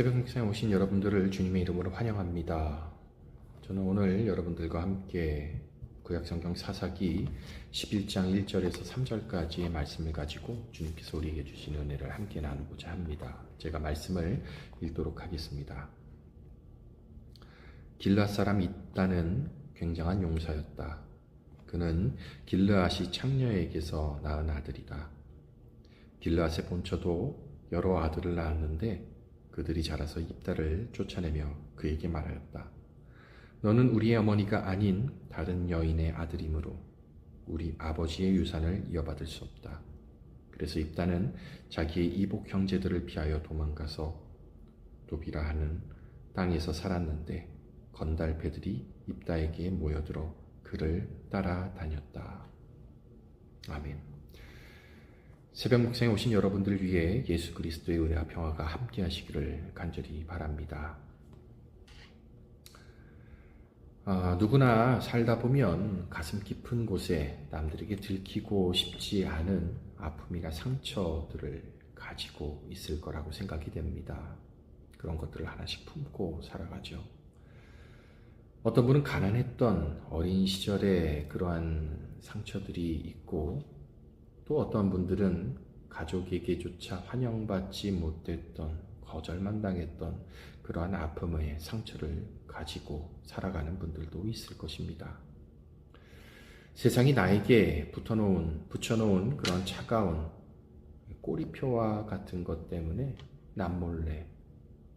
새벽 묵상에 오신 여러분들을 주님의 이름으로 환영합니다. 저는 오늘 여러분들과 함께 구약성경 사사기 11장 1절에서 3절까지의 말씀을 가지고 주님께서 우리에게 주신 은혜를 함께 나누고자 합니다. 제가 말씀을 읽도록 하겠습니다. 길르앗 사람 입다는 굉장한 용사였다. 그는 길르앗이 창녀에게서 낳은 아들이다. 길르앗의 본처도 여러 아들을 낳았는데 그들이 자라서 입다를 쫓아내며 그에게 말하였다. 너는 우리의 어머니가 아닌 다른 여인의 아들이므로 우리 아버지의 유산을 이어받을 수 없다. 그래서 입다는 자기의 이복 형제들을 피하여 도망가서 도비라 하는 땅에서 살았는데 건달배들이 입다에게 모여들어 그를 따라다녔다. 아멘. 새벽 묵상에 오신 여러분들 위해 예수 그리스도의 은혜와 평화가 함께 하시기를 간절히 바랍니다. 누구나 살다 보면 가슴 깊은 곳에 남들에게 들키고 싶지 않은 아픔이나 상처들을 가지고 있을 거라고 생각이 됩니다. 그런 것들을 하나씩 품고 살아가죠. 어떤 분은 가난했던 어린 시절에 그러한 상처들이 있고, 또 어떤 분들은 가족에게조차 환영받지 못했던, 거절만 당했던 그러한 아픔의 상처를 가지고 살아가는 분들도 있을 것입니다. 세상이 나에게 붙여놓은 그런 차가운 꼬리표와 같은 것 때문에 남몰래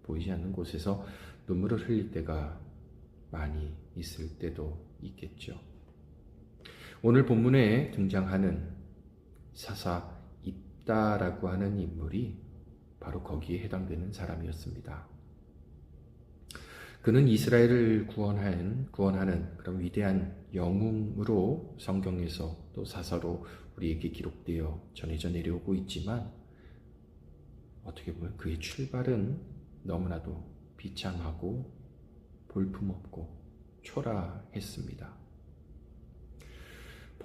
보이지 않는 곳에서 눈물을 흘릴 때가 많이 있을 때도 있겠죠. 오늘 본문에 등장하는 사사 입다라고 하는 인물이 바로 거기에 해당되는 사람이었습니다. 그는 이스라엘을 구원하는 그런 위대한 영웅으로 성경에서 또 사사로 우리에게 기록되어 전해져 내려오고 있지만, 어떻게 보면 그의 출발은 너무나도 비참하고 볼품없고 초라했습니다.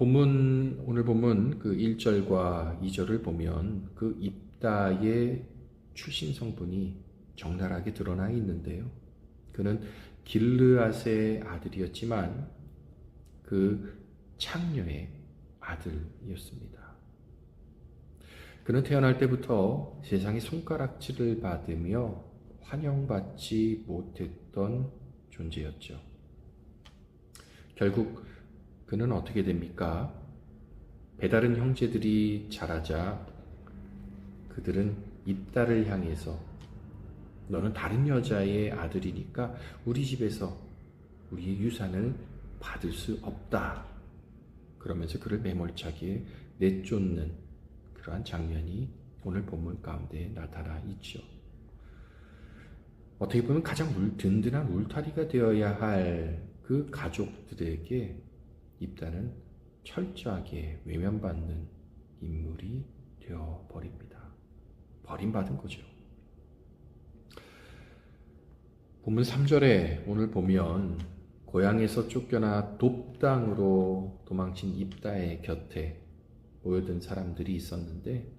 오늘 본문 그 1절과 2절을 보면 그 입다의 출신 성분이 적나라하게 드러나 있는데요. 그는 길르앗의 아들이었지만 그 창녀의 아들이었습니다. 그는 태어날 때부터 세상의 손가락질을 받으며 환영받지 못했던 존재였죠. 결국 그는 어떻게 됩니까? 배다른 형제들이 자라자 그들은 입다를 향해서 너는 다른 여자의 아들이니까 우리 집에서 우리의 유산을 받을 수 없다. 그러면서 그를 매몰차게 내쫓는 그러한 장면이 오늘 본문 가운데 나타나 있죠. 어떻게 보면 가장 든든한 울타리가 되어야 할 그 가족들에게 입다는 철저하게 외면받는 인물이 되어버립니다. 버림받은 거죠. 본문 3절에 오늘 보면 고향에서 쫓겨나 돕당으로 도망친 입다의 곁에 모여든 사람들이 있었는데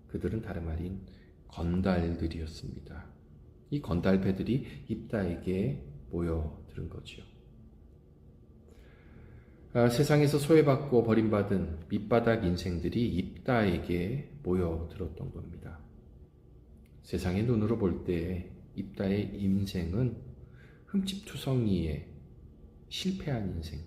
그들은 다름 아닌 건달들이었습니다. 이 건달배들이 입다에게 모여들은 거죠. 세상에서 소외받고 버림받은 밑바닥 인생들이 입다에게 모여들었던 겁니다. 세상의 눈으로 볼 때 입다의 인생은 흠집투성이의 실패한 인생,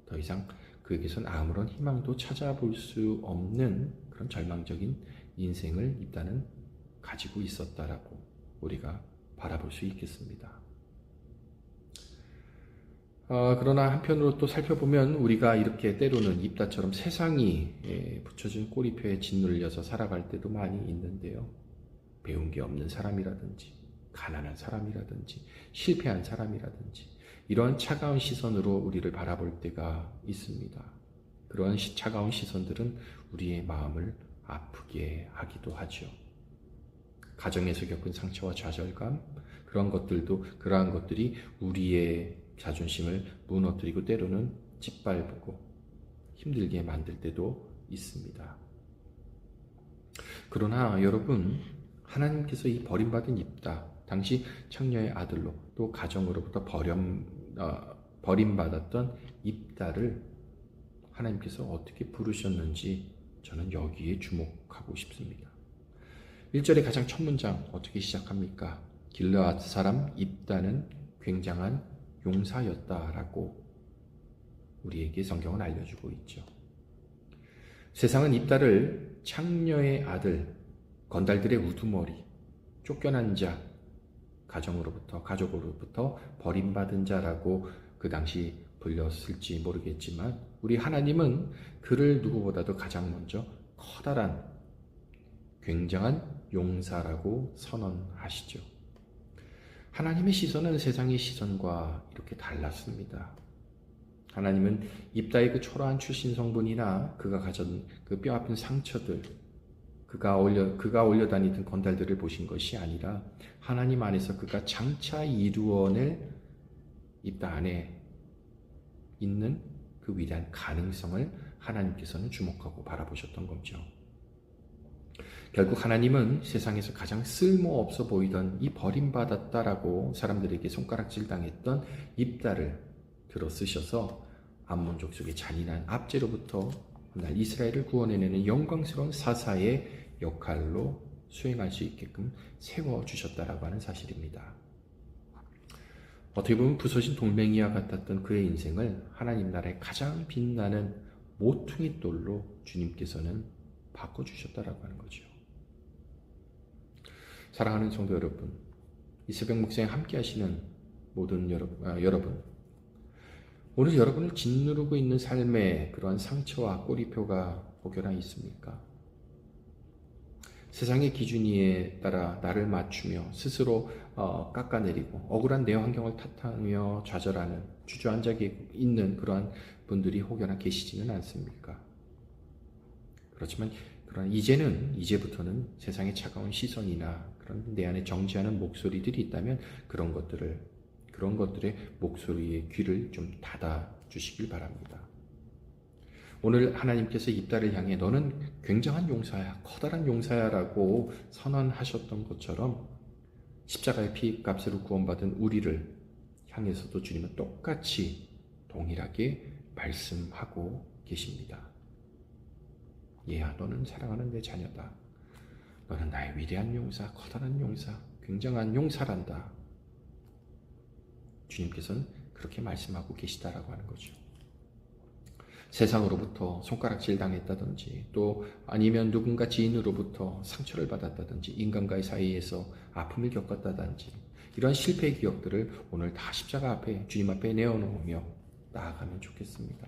더 이상 그에게선 아무런 희망도 찾아볼 수 없는 그런 절망적인 인생을 입다는 가지고 있었다라고 우리가 바라볼 수 있겠습니다. 그러나 한편으로 또 살펴보면 우리가 이렇게 때로는 입다처럼 세상이 붙여준 꼬리표에 짓눌려서 살아갈 때도 많이 있는데요. 배운 게 없는 사람이라든지 가난한 사람이라든지 실패한 사람이라든지 이러한 차가운 시선으로 우리를 바라볼 때가 있습니다. 그러한 차가운 시선들은 우리의 마음을 아프게 하기도 하죠. 가정에서 겪은 상처와 좌절감, 그러한 것들이 우리의 자존심을 무너뜨리고 때로는 짓밟고 힘들게 만들 때도 있습니다. 그러나 여러분, 하나님께서 이 버림받은 입다, 당시 창녀의 아들로 또 가정으로부터 버림받았던 입다를 하나님께서 어떻게 부르셨는지 저는 여기에 주목하고 싶습니다. 1절의 가장 첫 문장 어떻게 시작합니까? 길르앗 사람 입다는 굉장한 용사였다라고 우리에게 성경은 알려주고 있죠. 세상은 입다를 창녀의 아들, 건달들의 우두머리, 쫓겨난 자, 가족으로부터 버림받은 자라고 그 당시 불렸을지 모르겠지만 우리 하나님은 그를 누구보다도 가장 먼저 커다란 굉장한 용사라고 선언하시죠. 하나님의 시선은 세상의 시선과 이렇게 달랐습니다. 하나님은 입다의 그 초라한 출신 성분이나 그가 가진 그 뼈아픈 상처들, 그가 올려 다니던 건달들을 보신 것이 아니라 하나님 안에서 그가 장차 이루어낼 입다 안에 있는 그 위대한 가능성을 하나님께서는 주목하고 바라보셨던 거죠. 결국 하나님은 세상에서 가장 쓸모없어 보이던 이 버림받았다라고 사람들에게 손가락질 당했던 입다를 들어 쓰셔서 암몬 족속의 잔인한 압제로부터 날 이스라엘을 구원해내는 영광스러운 사사의 역할로 수행할 수 있게끔 세워주셨다라고 하는 사실입니다. 어떻게 보면 부서진 돌멩이와 같았던 그의 인생을 하나님 나라의 가장 빛나는 모퉁이 돌로 주님께서는 바꿔주셨다라고 하는 거죠. 사랑하는 성도 여러분, 이 새벽 묵상에 함께 하시는 모든 여러분, 오늘 여러분을 짓누르고 있는 삶의 그러한 상처와 꼬리표가 혹여나 있습니까? 세상의 기준에 따라 나를 맞추며 스스로 깎아내리고 억울한 내 환경을 탓하며 좌절하는 주저앉아 있는 그러한 분들이 혹여나 계시지는 않습니까? 그렇지만 이제부터는 세상의 차가운 시선이나 그런 내 안에 정지하는 목소리들이 있다면 그런 것들의 목소리에 귀를 좀 닫아 주시길 바랍니다. 오늘 하나님께서 입다를 향해 너는 굉장한 용사야, 커다란 용사야라고 선언하셨던 것처럼 십자가의 피값으로 구원받은 우리를 향해서도 주님은 똑같이 동일하게 말씀하고 계십니다. 얘야, 너는 사랑하는 내 자녀다. 너는 나의 위대한 용사, 커다란 용사, 굉장한 용사란다. 주님께서는 그렇게 말씀하고 계시다라고 하는 거죠. 세상으로부터 손가락질 당했다든지 또 아니면 누군가 지인으로부터 상처를 받았다든지 인간과의 사이에서 아픔을 겪었다든지 이런 실패의 기억들을 오늘 다 십자가 앞에 주님 앞에 내어놓으며 나아가면 좋겠습니다.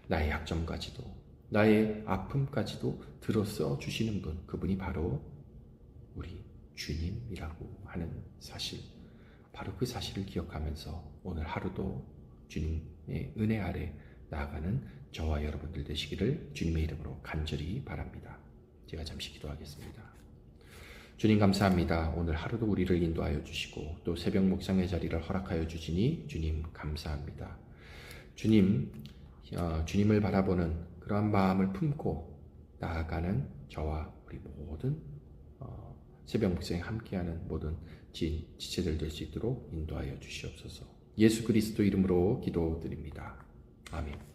나의 약점까지도 나의 아픔까지도 들어써 주시는 분, 그분이 바로 우리 주님이라고 하는 사실, 바로 그 사실을 기억하면서 오늘 하루도 주님의 은혜 아래 나아가는 저와 여러분들 되시기를 주님의 이름으로 간절히 바랍니다. 제가 잠시 기도하겠습니다. 주님 감사합니다. 오늘 하루도 우리를 인도하여 주시고 또 새벽 묵상의 자리를 허락하여 주시니 주님 감사합니다. 주님을 바라보는 그러한 마음을 품고 나아가는 저와 우리 모든 새벽 묵상에 함께하는 모든 지체들 될 수 있도록 인도하여 주시옵소서. 예수 그리스도 이름으로 기도드립니다. 아멘.